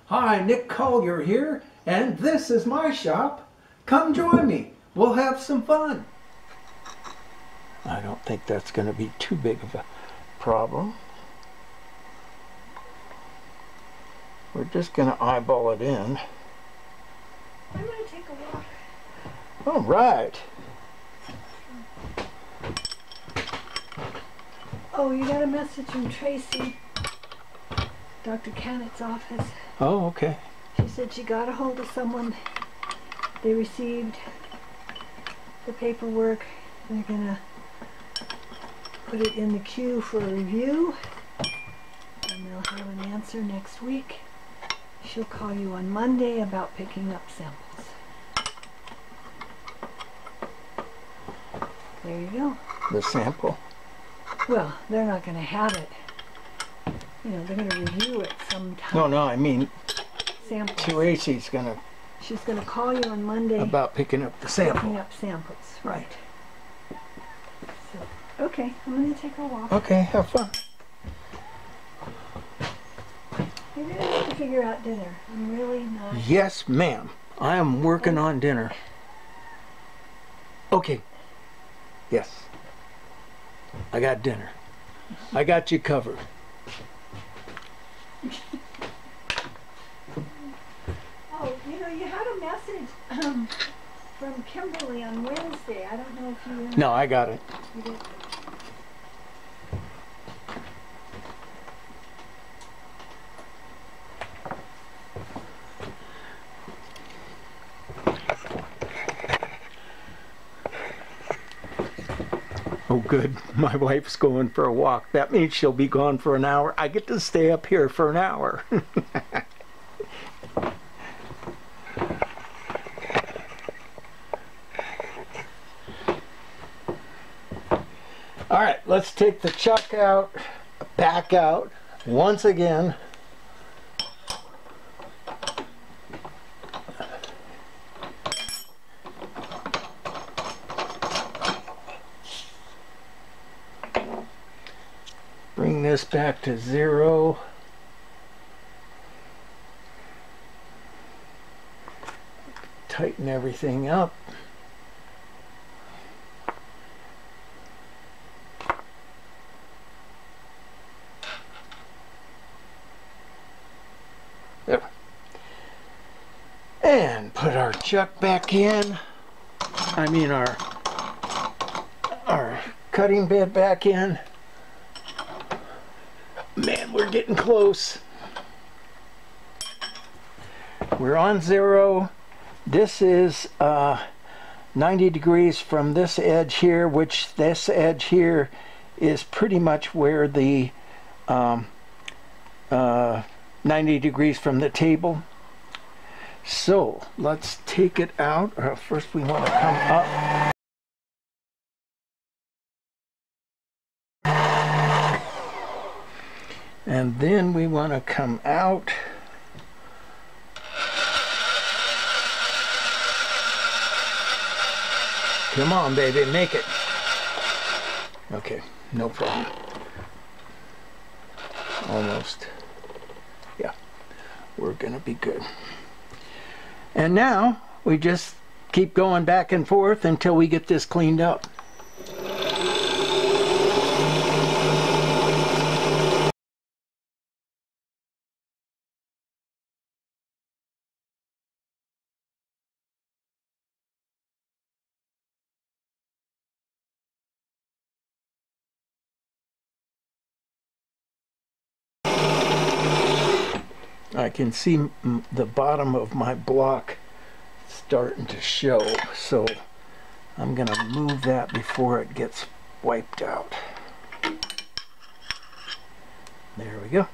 Hi, Nick Collier here, and this is my shop. Come join me. We'll have some fun. I don't think that's going to be too big of a problem. We're just going to eyeball it in. I'm going to take a walk. All right. Oh, you got a message from Tracy, Dr. Cannett's office. Oh, okay. She said she got a hold of someone. They received the paperwork. They're going to put it in the queue for a review, and they'll have an answer next week. She'll call you on Monday about picking up samples. There you go. The sample. Well, they're not going to have it. You know, they're going to review it sometime. No, I mean, Samples. Tracy's going to... She's going to call you on Monday. About picking up the sample. Picking up samples, right. So, okay, I'm going to take a walk. Okay, have fun. You're going to have to figure out dinner. I'm really not... Yes, ma'am. I am working on dinner. Okay. Yes. I got dinner. I got you covered. Oh, you know, you had a message from Kimberly on Wednesday. I don't know if you... No, I got it. You did. Oh, good. My wife's going for a walk. That means she'll be gone for an hour. I get to stay up here for an hour. All right, let's take the chuck out, back out once again. Bring this back to 0. Tighten everything up. There. And put our chuck back in. I mean our cutting bed back in. Man, we're getting close. We're on 0. This is 90 degrees from this edge here, which this edge here is pretty much where the 90 degrees from the table. So let's take it out. First we want to come up. And then we want to come out. Come on, baby, make it. Okay, no problem. Almost. Yeah, we're gonna be good. And now we just keep going back and forth until we get this cleaned up. I can see the bottom of my block starting to show, so I'm going to move that before it gets wiped out. There we go.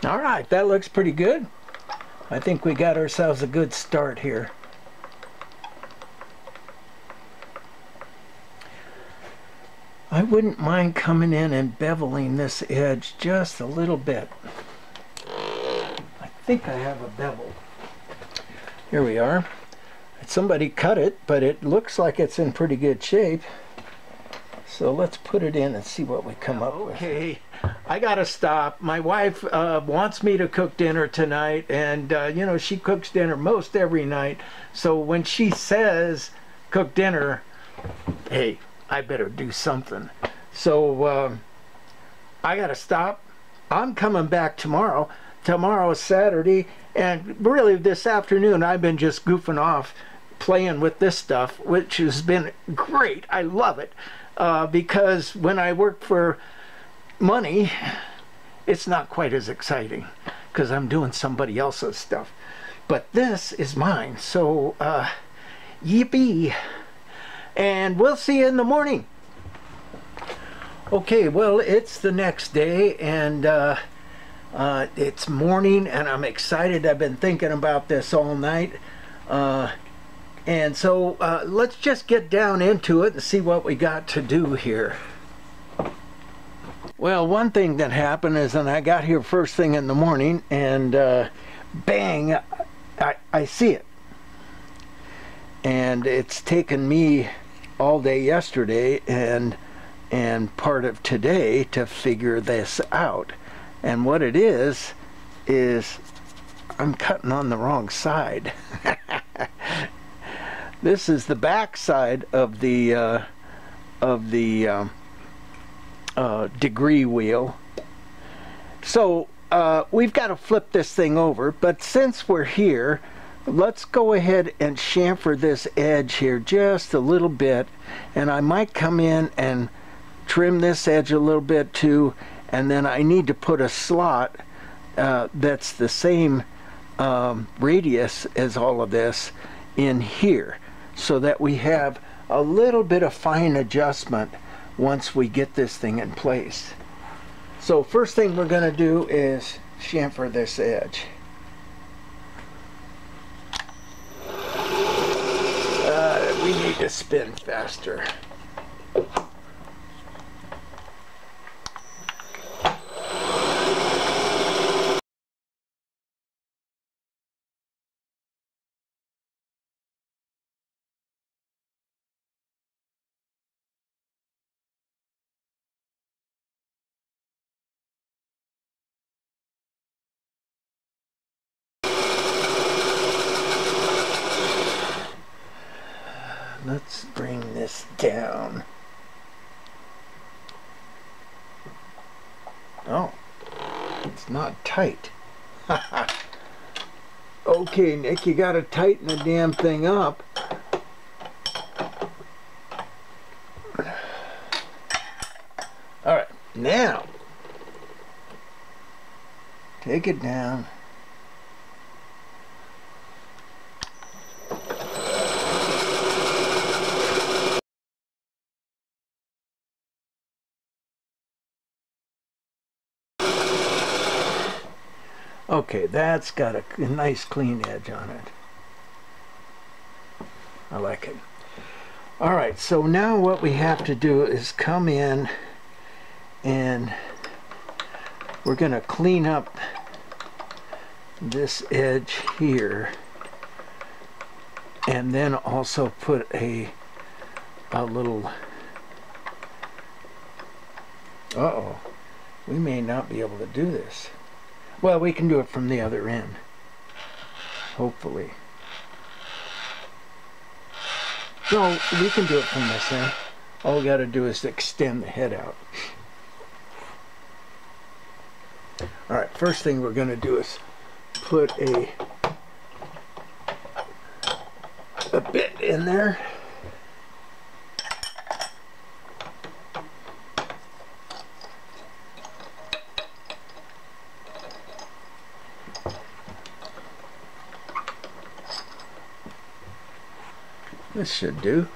All right, that looks pretty good. I think we got ourselves a good start here. I wouldn't mind coming in and beveling this edge just a little bit. I think I have a bevel. Here we are. Somebody cut it, but it looks like it's in pretty good shape. So let's put it in and see what we come up with. Okay, I gotta stop. My wife wants me to cook dinner tonight, and you know, she cooks dinner most every night. So when she says cook dinner, hey, I better do something. So I gotta stop. I'm coming back tomorrow. Tomorrow is Saturday, and really this afternoon I've been just goofing off, playing with this stuff, which has been great. I love it. Because when I work for money, it's not quite as exciting because I'm doing somebody else's stuff. But this is mine, so yippee. And we'll see you in the morning. Okay, well, it's the next day, and it's morning, and I'm excited. I've been thinking about this all night. And so let's just get down into it and see what we got to do here. Well, one thing that happened is when I got here first thing in the morning, and bang, I see it. And it's taken me all day yesterday and part of today to figure this out. And what it is I'm cutting on the wrong side. This is the back side of the degree wheel. So we've got to flip this thing over, but since we're here, let's go ahead and chamfer this edge here just a little bit, and I might come in and trim this edge a little bit too, and then I need to put a slot that's the same radius as all of this in here, so that we have a little bit of fine adjustment once we get this thing in place. So first thing we're going to do is chamfer this edge. We need to spin faster. Let's bring this down. Oh, it's not tight. Okay, Nick, you gotta tighten the damn thing up. All right, now take it down. Okay, that's got a nice clean edge on it. I like it. All right, so now what we have to do is come in and we're going to clean up this edge here, and then also put a little, uh-oh, we may not be able to do this. Well, we can do it from the other end, hopefully. No, we can do it from this end. All we got to do is extend the head out. All right, first thing we're going to do is put a bit in there. This should do.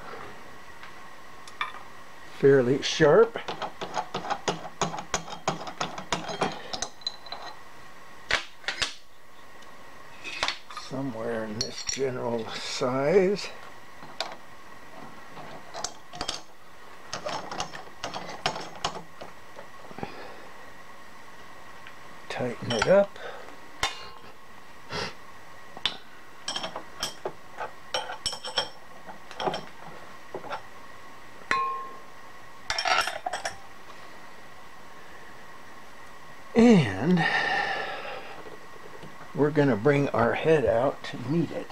Fairly sharp. somewhere in this general size. Tighten it up. And we're going to bring our head out to meet it.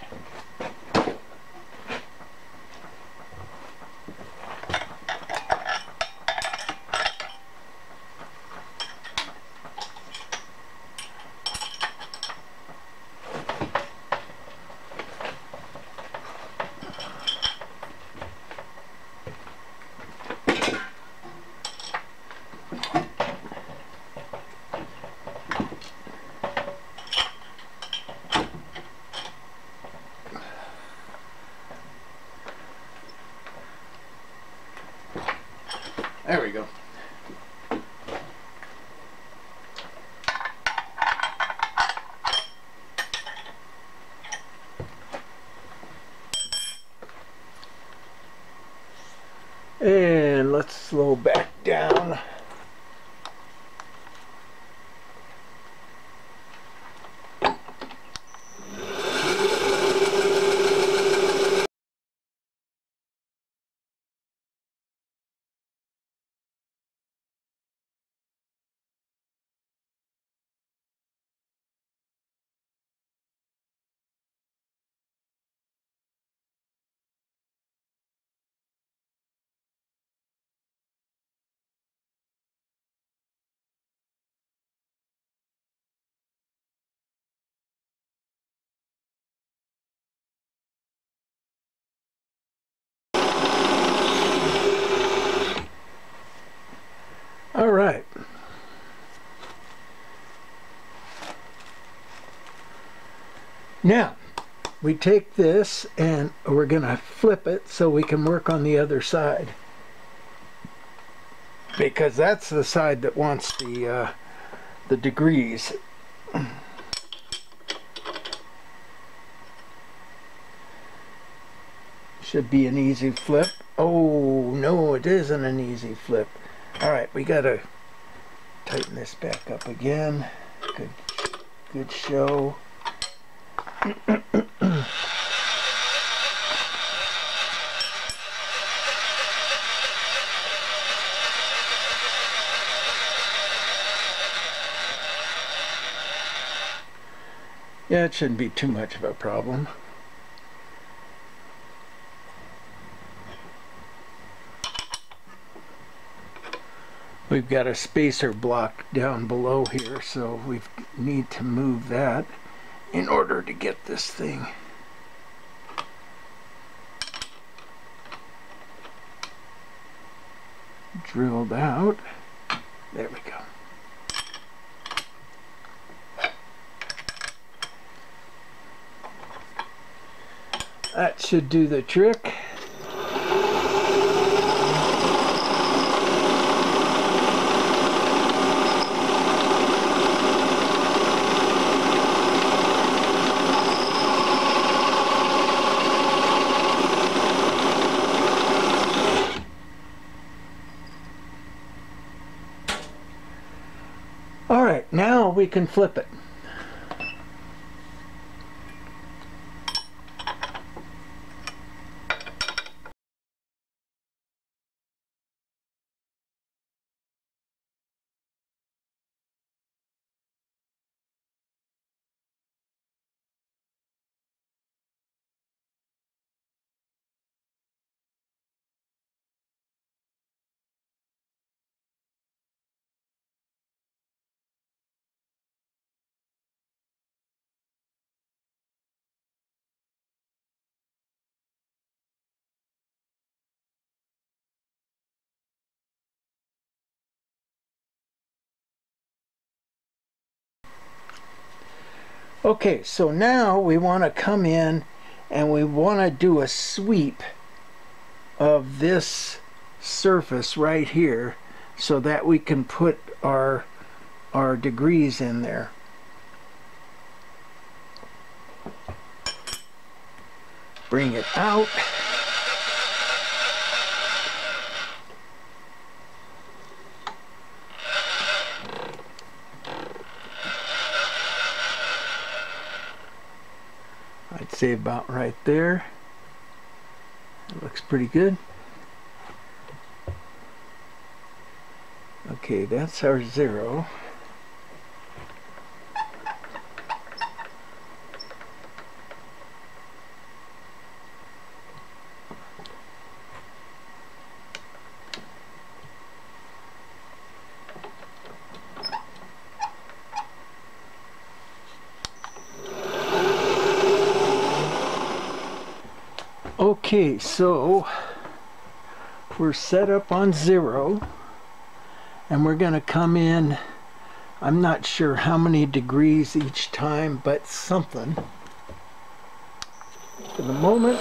There we go. And let's slow back down. All right. Now, we take this and we're going to flip it so we can work on the other side. Because that's the side that wants the degrees. Should be an easy flip. Oh, no, it isn't an easy flip. All right, we got to tighten this back up again. Good show. Yeah, it shouldn't be too much of a problem. We've got a spacer block down below here, so we need to move that in order to get this thing drilled out. There we go. That should do the trick. All right, now we can flip it. Okay, so now we want to come in and we want to do a sweep of this surface right here so that we can put our degrees in there. bring it out. I'd say about right there. It looks pretty good. Okay, that's our 0. Okay, so we're set up on 0, and we're going to come in, I'm not sure how many degrees each time, but something. For the moment,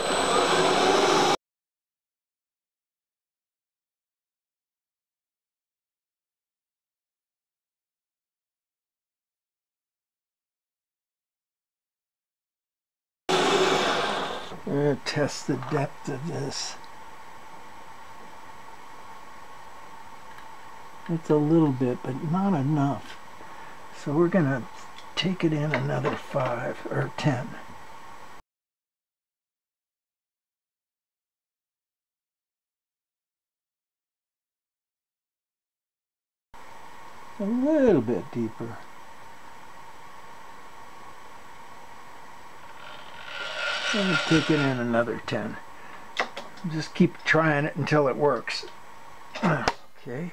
I'm going to test the depth of this. It's a little bit, but not enough. So we're going to take it in another 5 or 10. A little bit deeper. Let me take it in another 10. Just keep trying it until it works. Okay.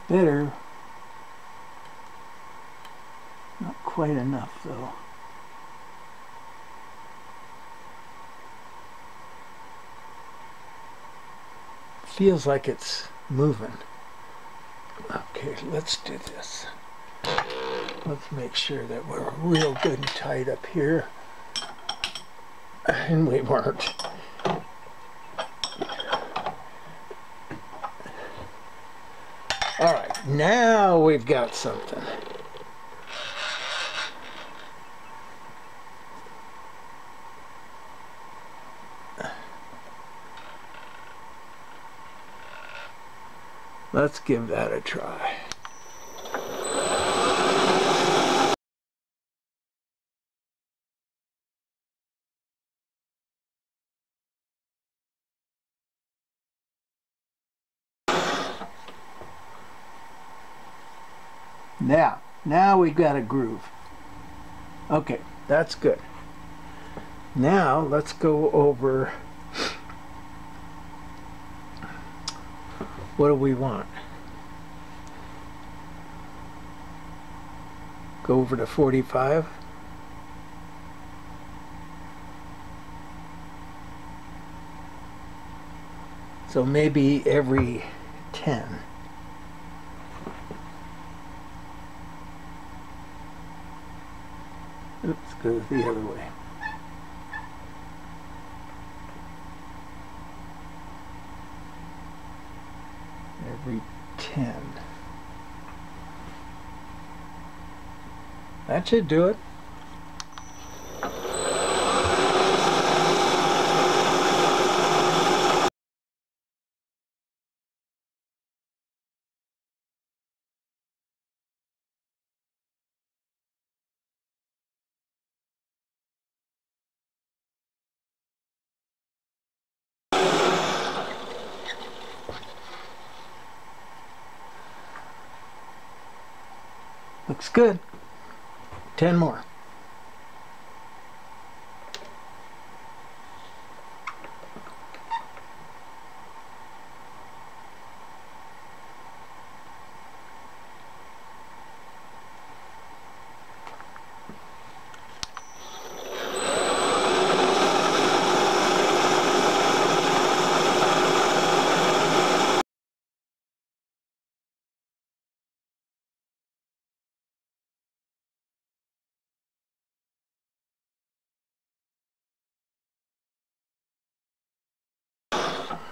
Better. Not quite enough though. Feels like it's moving. Okay, let's do this. Let's make sure that we're real good and tight up here. And we weren't. All right, now we've got something. Let's give that a try. Now we've got a groove. Okay, that's good. Now let's go over what do we want. Go over to 45. So maybe every 10. Oops, goes the other way. Every 10. That should do it. Looks good. 10 more.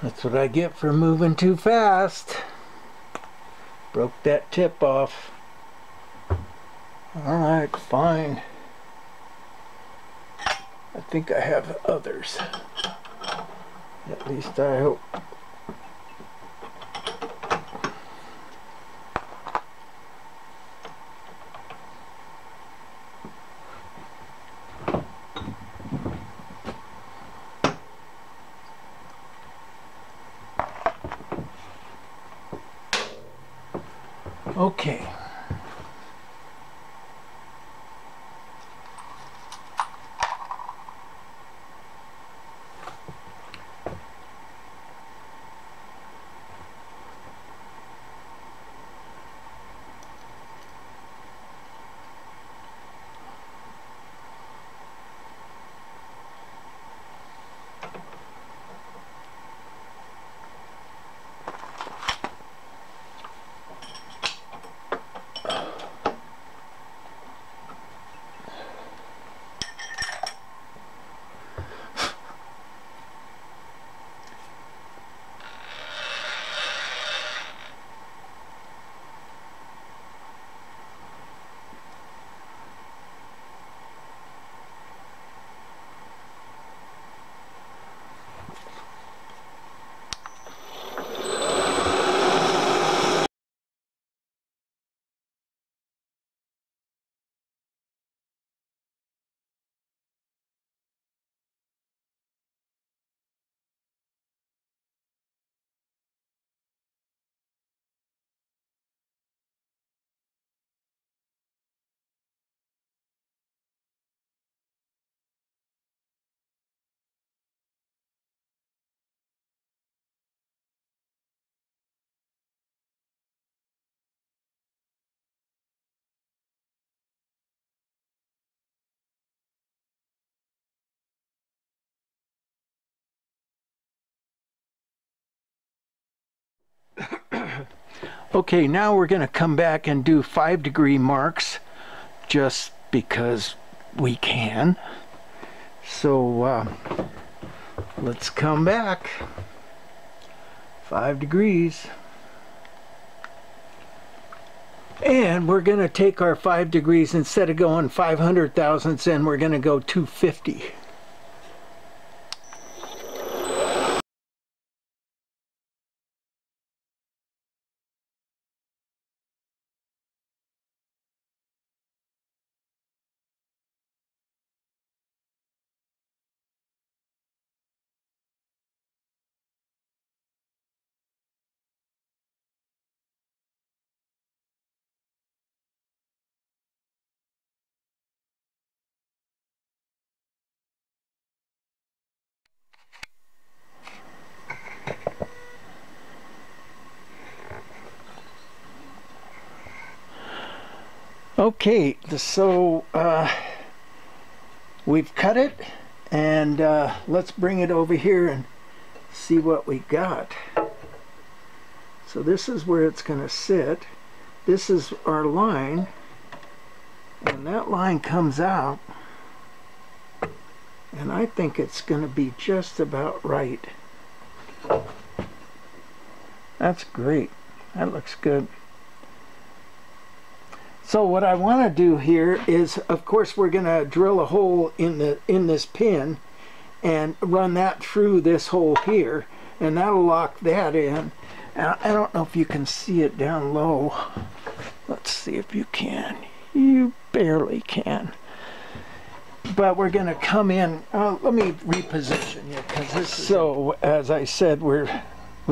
That's what I get for moving too fast. Broke that tip off. Alright, fine. I think I have others. At least I hope. Okay. Okay, now we're going to come back and do 5-degree marks just because we can. So let's come back. 5 degrees. And we're going to take our 5 degrees, instead of going 500 thousandths, and we're going to go 250. Okay, so we've cut it, and let's bring it over here and see what we got. So this is where it's going to sit. This is our line, and that line comes out, and I think it's going to be just about right. That's great. That looks good. So what I want to do here is, of course, we're going to drill a hole in this pin and run that through this hole here, and that'll lock that in. And I don't know if you can see it down low. Let's see if you can. You barely can. But we're going to come in. Let me reposition you, because this. So as I said, we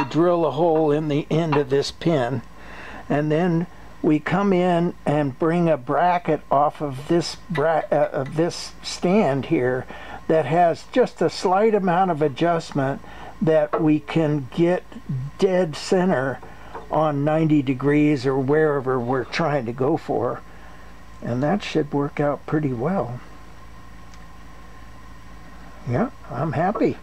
drill a hole in the end of this pin, and then we come in and bring a bracket off of this stand here that has just a slight amount of adjustment that we can get dead center on 90 degrees or wherever we're trying to go for, and that should work out pretty well. Yeah, I'm happy.